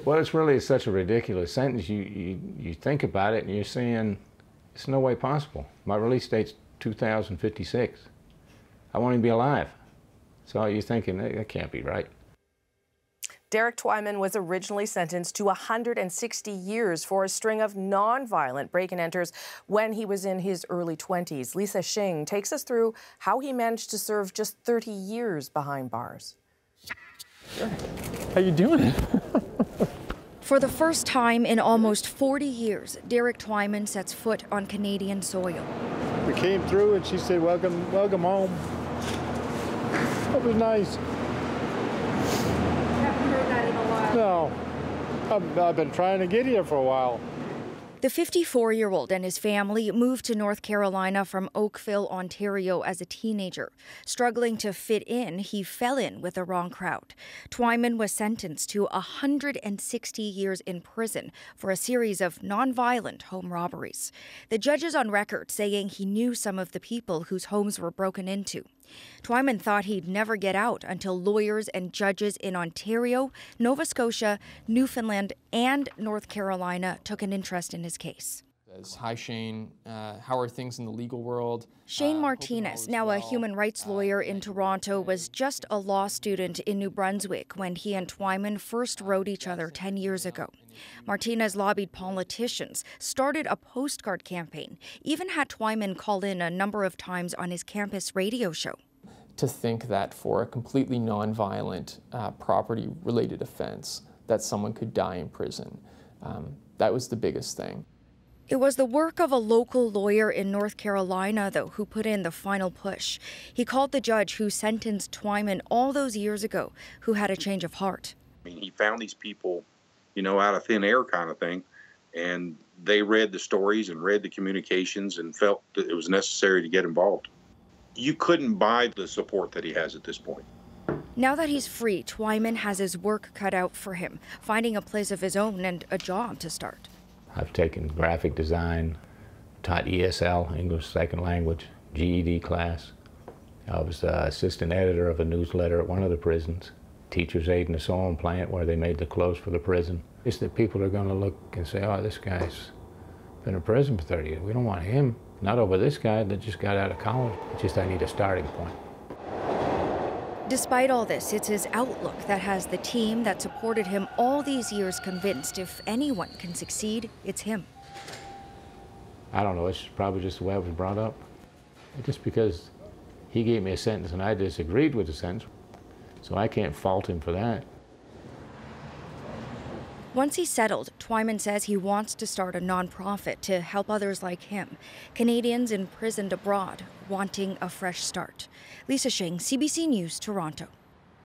Well, it's really such a ridiculous sentence. You think about it and you're saying, it's no way possible. My release date's 2056. I won't even be alive. So you're thinking, that can't be right. Derek Twyman was originally sentenced to 160 years for a string of non-violent break-and-enters when he was in his early 20s. Lisa Shing takes us through how he managed to serve just 30 years behind bars. Sure. How you doing? For the first time in almost 40 years, Derek Twyman sets foot on Canadian soil. We came through and she said, welcome home. That was nice. Haven't heard that in a while. No, I've been trying to get here for a while. The 54-year-old and his family moved to North Carolina from Oakville, Ontario as a teenager. Struggling to fit in, he fell in with the wrong crowd. Twyman was sentenced to 160 years in prison for a series of nonviolent home robberies. The judge is on record saying he knew some of the people whose homes were broken into. Twyman thought he'd never get out until lawyers and judges in Ontario, Nova Scotia, Newfoundland, and North Carolina took an interest in his case. Hi, Shane. How are things in the legal world? Shane Martinez, now a human rights lawyer in Toronto, was just a law student in New Brunswick when he and Twyman first wrote each other 10 years ago. Martinez lobbied politicians, started a postcard campaign, even had Twyman call in a number of times on his campus radio show. To think that for a completely nonviolent property-related offense, that someone could die in prison, that was the biggest thing. It was the work of a local lawyer in North Carolina, though, who put in the final push. He called the judge who sentenced Twyman all those years ago, who had a change of heart. I mean, he found these people, you know, out of thin air kind of thing, and they read the stories and read the communications and felt that it was necessary to get involved. You couldn't buy the support that he has at this point. Now that he's free, Twyman has his work cut out for him, finding a place of his own and a job to start. I've taken graphic design, taught ESL, English Second Language, GED class. I was the assistant editor of a newsletter at one of the prisons, teacher's aide in the sewing plant where they made the clothes for the prison. It's that people are going to look and say, oh, this guy's been in prison for 30 years. We don't want him. Not over this guy that just got out of college. It's just I need a starting point. Despite all this, it's his outlook that has the team that supported him all these years convinced if anyone can succeed, it's him. I don't know, it's probably just the way I was brought up. Just because he gave me a sentence and I disagreed with the sentence, so I can't fault him for that. Once he's settled, Twyman says he wants to start a nonprofit to help others like him, Canadians imprisoned abroad, wanting a fresh start. Lisa Shing, CBC News, Toronto.